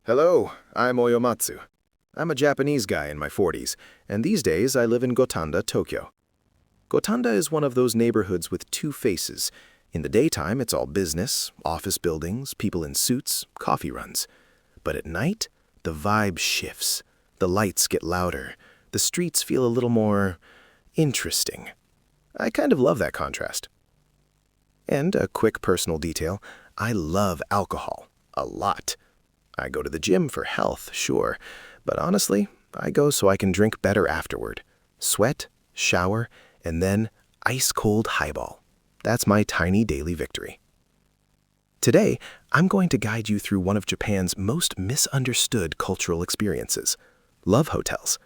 Hello, I'm Oyomatsu. I'm a Japanese guy in my 40s, and these days I live in Gotanda, Tokyo. Gotanda is one of those neighborhoods with two faces. In the daytime, it's all business, office buildings, people in suits, coffee runs. But at night, the vibe shifts. The lights get louder. The streets feel a little more interesting. I kind of love that contrast. And a quick personal detail, I love alcohol. A lot. I go to the gym for health, sure, but honestly, I go so I can drink better afterward. Sweat, shower, and then ice-cold highball. That's my tiny daily victory. Today, I'm going to guide you through one of Japan's most misunderstood cultural experiences, love hotels.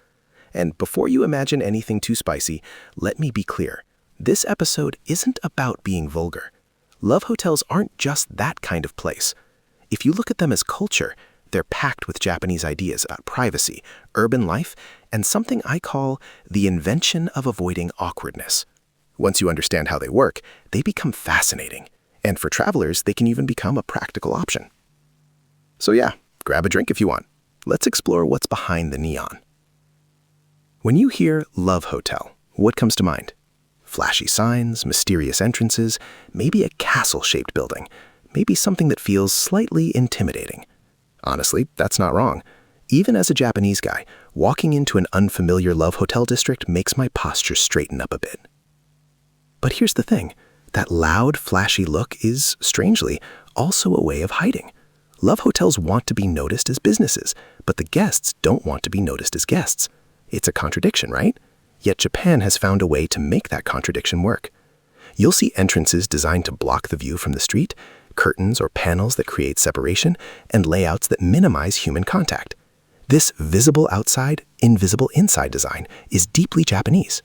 And before you imagine anything too spicy, let me be clear. This episode isn't about being vulgar. Love hotels aren't just that kind of place. If you look at them as culture, they're packed with Japanese ideas about privacy, urban life, and something I call the invention of avoiding awkwardness. Once you understand how they work, they become fascinating. And for travelers, they can even become a practical option. So yeah, grab a drink if you want. Let's explore what's behind the neon. When you hear Love Hotel, what comes to mind? Flashy signs, mysterious entrances, maybe a castle-shaped building. Maybe something that feels slightly intimidating. Honestly, that's not wrong. Even as a Japanese guy, walking into an unfamiliar love hotel district makes my posture straighten up a bit. But here's the thing. That loud, flashy look is, strangely, also a way of hiding. Love hotels want to be noticed as businesses, but the guests don't want to be noticed as guests. It's a contradiction, right? Yet Japan has found a way to make that contradiction work. You'll see entrances designed to block the view from the street, curtains or panels that create separation, and layouts that minimize human contact. This visible outside, invisible inside design is deeply Japanese.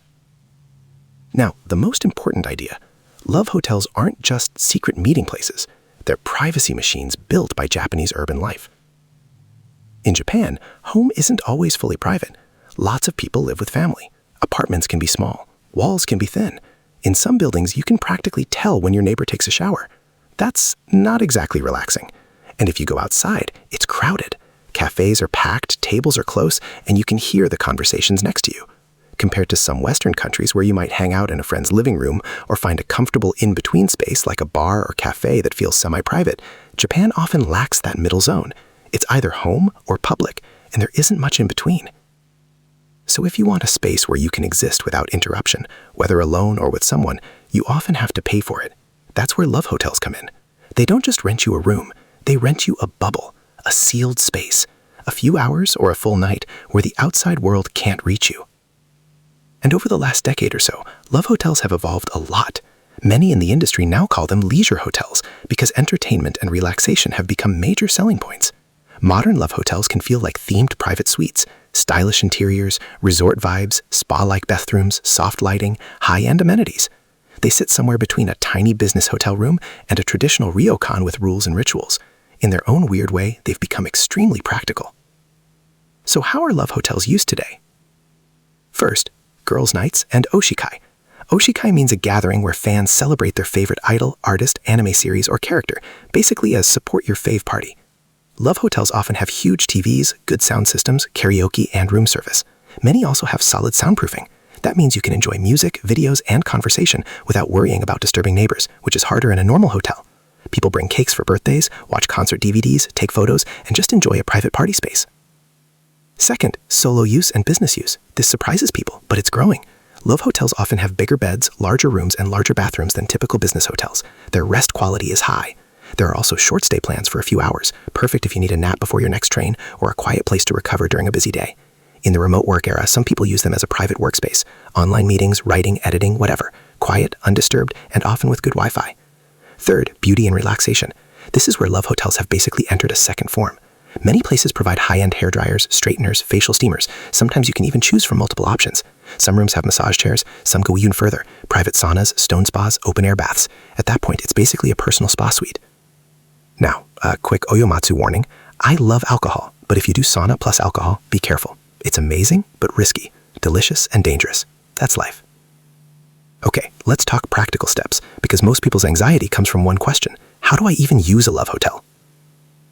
Now, the most important idea, love hotels aren't just secret meeting places. They're privacy machines built by Japanese urban life. In Japan, home isn't always fully private. Lots of people live with family. Apartments can be small. Walls can be thin. In some buildings, you can practically tell when your neighbor takes a shower. That's not exactly relaxing. And if you go outside, it's crowded. Cafes are packed, tables are close, and you can hear the conversations next to you. Compared to some Western countries where you might hang out in a friend's living room or find a comfortable in-between space like a bar or cafe that feels semi-private, Japan often lacks that middle zone. It's either home or public, and there isn't much in between. So if you want a space where you can exist without interruption, whether alone or with someone, you often have to pay for it. That's where love hotels come in. They don't just rent you a room, they rent you a bubble, a sealed space, a few hours or a full night where the outside world can't reach you. And over the last decade or so, love hotels have evolved a lot. Many in the industry now call them leisure hotels because entertainment and relaxation have become major selling points. Modern love hotels can feel like themed private suites, stylish interiors, resort vibes, spa-like bathrooms, soft lighting, high-end amenities. They sit somewhere between a tiny business hotel room and a traditional ryokan with rules and rituals. In their own weird way, they've become extremely practical. So how are love hotels used today? First, girls' nights and oshikai. Oshikai means a gathering where fans celebrate their favorite idol, artist, anime series, or character, basically a support your fave party. Love hotels often have huge TVs, good sound systems, karaoke, and room service. Many also have solid soundproofing. That means you can enjoy music, videos, and conversation without worrying about disturbing neighbors, which is harder in a normal hotel. People bring cakes for birthdays, watch concert DVDs, take photos, and just enjoy a private party space. Second, solo use and business use. This surprises people, but it's growing. Love hotels often have bigger beds, larger rooms, and larger bathrooms than typical business hotels. Their rest quality is high. There are also short stay plans for a few hours, perfect if you need a nap before your next train or a quiet place to recover during a busy day. In the remote work era, some people use them as a private workspace. Online meetings, writing, editing, whatever. Quiet, undisturbed, and often with good Wi-Fi. Third, beauty and relaxation. This is where love hotels have basically entered a second form. Many places provide high-end hair dryers, straighteners, facial steamers. Sometimes you can even choose from multiple options. Some rooms have massage chairs, some go even further. Private saunas, stone spas, open-air baths. At that point, it's basically a personal spa suite. Now, a quick Oyomatsu warning. I love alcohol, but if you do sauna plus alcohol, be careful. It's amazing, but risky, delicious, and dangerous. That's life. Okay, let's talk practical steps, because most people's anxiety comes from one question. How do I even use a love hotel?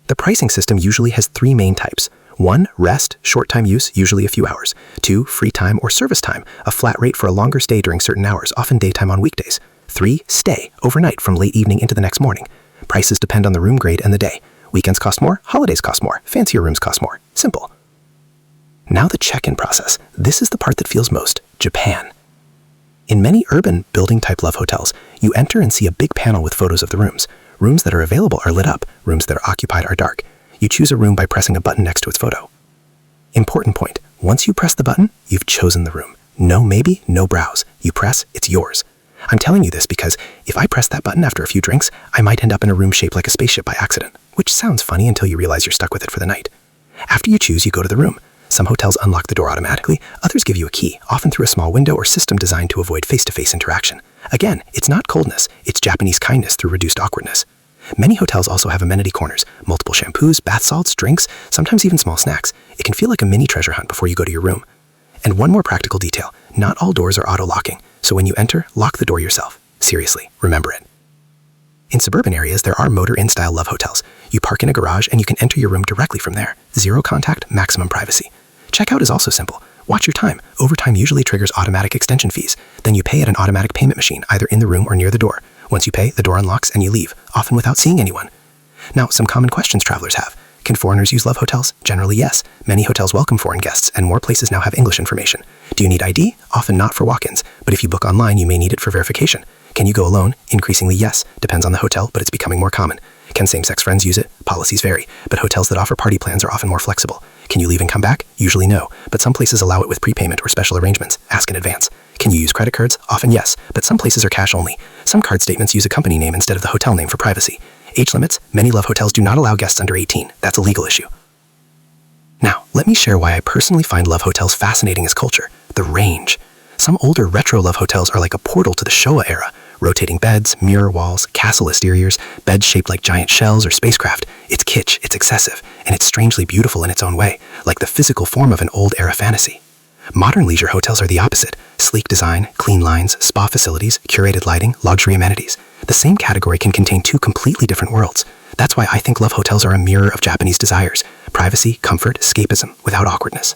The pricing system usually has 3 main types. 1. Rest, short-time use, usually a few hours. 2. Free time or service time, a flat rate for a longer stay during certain hours, often daytime on weekdays. 3. Stay, overnight from late evening into the next morning. Prices depend on the room grade and the day. Weekends cost more, holidays cost more, fancier rooms cost more. Simple. Now the check-in process. This is the part that feels most Japan. In many urban building-type love hotels, you enter and see a big panel with photos of the rooms. Rooms that are available are lit up, rooms that are occupied are dark. You choose a room by pressing a button next to its photo. Important point, once you press the button, you've chosen the room. No maybe, no browse. You press, it's yours. I'm telling you this because if I press that button after a few drinks, I might end up in a room shaped like a spaceship by accident, which sounds funny until you realize you're stuck with it for the night. After you choose, you go to the room. Some hotels unlock the door automatically, others give you a key, often through a small window or system designed to avoid face-to-face interaction. Again, it's not coldness, it's Japanese kindness through reduced awkwardness. Many hotels also have amenity corners, multiple shampoos, bath salts, drinks, sometimes even small snacks. It can feel like a mini treasure hunt before you go to your room. And one more practical detail, not all doors are auto-locking, so when you enter, lock the door yourself. Seriously, remember it. In suburban areas, there are motor-inn style love hotels. You park in a garage and you can enter your room directly from there. Zero contact, maximum privacy. Checkout is also simple. Watch your time. Overtime usually triggers automatic extension fees. Then you pay at an automatic payment machine, either in the room or near the door. Once you pay, the door unlocks and you leave, often without seeing anyone. Now, some common questions travelers have. Can foreigners use love hotels? Generally, yes. Many hotels welcome foreign guests, and more places now have English information. Do you need ID? Often not for walk-ins, but if you book online, you may need it for verification. Can you go alone? Increasingly, yes. Depends on the hotel, but it's becoming more common. Can same-sex friends use it? Policies vary, but hotels that offer party plans are often more flexible. Can you leave and come back? Usually no, but some places allow it with prepayment or special arrangements. Ask in advance. Can you use credit cards? Often yes, but some places are cash only. Some card statements use a company name instead of the hotel name for privacy. Age limits? Many love hotels do not allow guests under 18. That's a legal issue. Now, let me share why I personally find love hotels fascinating as culture. The range. Some older retro love hotels are like a portal to the Showa era. Rotating beds, mirror walls, castle exteriors, beds shaped like giant shells or spacecraft. It's kitsch, it's excessive, and it's strangely beautiful in its own way, like the physical form of an old-era fantasy. Modern leisure hotels are the opposite. Sleek design, clean lines, spa facilities, curated lighting, luxury amenities. The same category can contain 2 completely different worlds. That's why I think love hotels are a mirror of Japanese desires. Privacy, comfort, escapism, without awkwardness.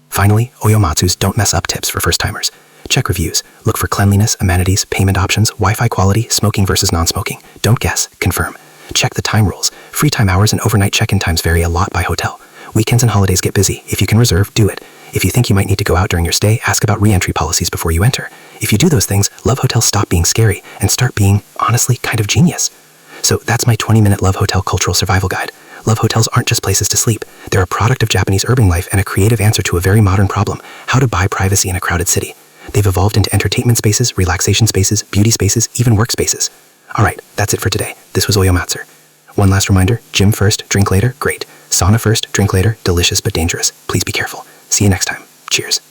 Finally, Oyomatsu's don't mess up tips for first-timers. Check reviews. Look for cleanliness, amenities, payment options, Wi-Fi quality, smoking versus non-smoking. Don't guess, confirm. Check the time rules. Free time hours and overnight check-in times vary a lot by hotel. Weekends and holidays get busy. If you can reserve, do it. If you think you might need to go out during your stay, ask about re-entry policies before you enter. If you do those things, love hotels stop being scary and start being, honestly, kind of genius. So that's my 20-minute love hotel cultural survival guide. Love hotels aren't just places to sleep. They're a product of Japanese urban life and a creative answer to a very modern problem: how to buy privacy in a crowded city. They've evolved into entertainment spaces, relaxation spaces, beauty spaces, even workspaces. All right, that's it for today. This was Oyomatsu. One last reminder, gym first, drink later, great. Sauna first, drink later, delicious but dangerous. Please be careful. See you next time. Cheers.